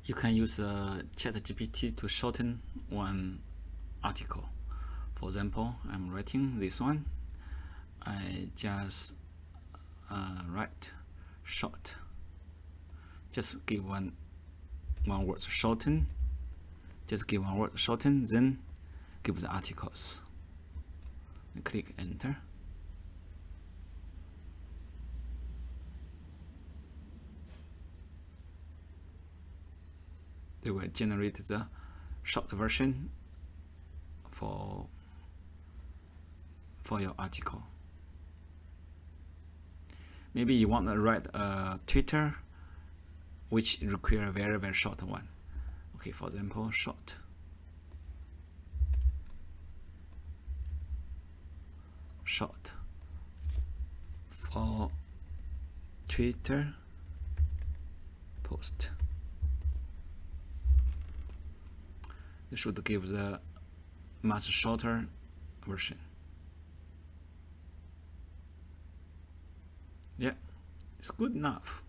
You can use ChatGPT to shorten one article. For example, I'm writing this one. I just write short. Just give one word shorten. Just give one word shorten, then give the articles. And click enter. They will generate the short version for your article. Maybe you want to write a Twitter which require a very, very short one. Okay, for example, short. For Twitter post. You should give the much shorter version. Yeah, it's good enough.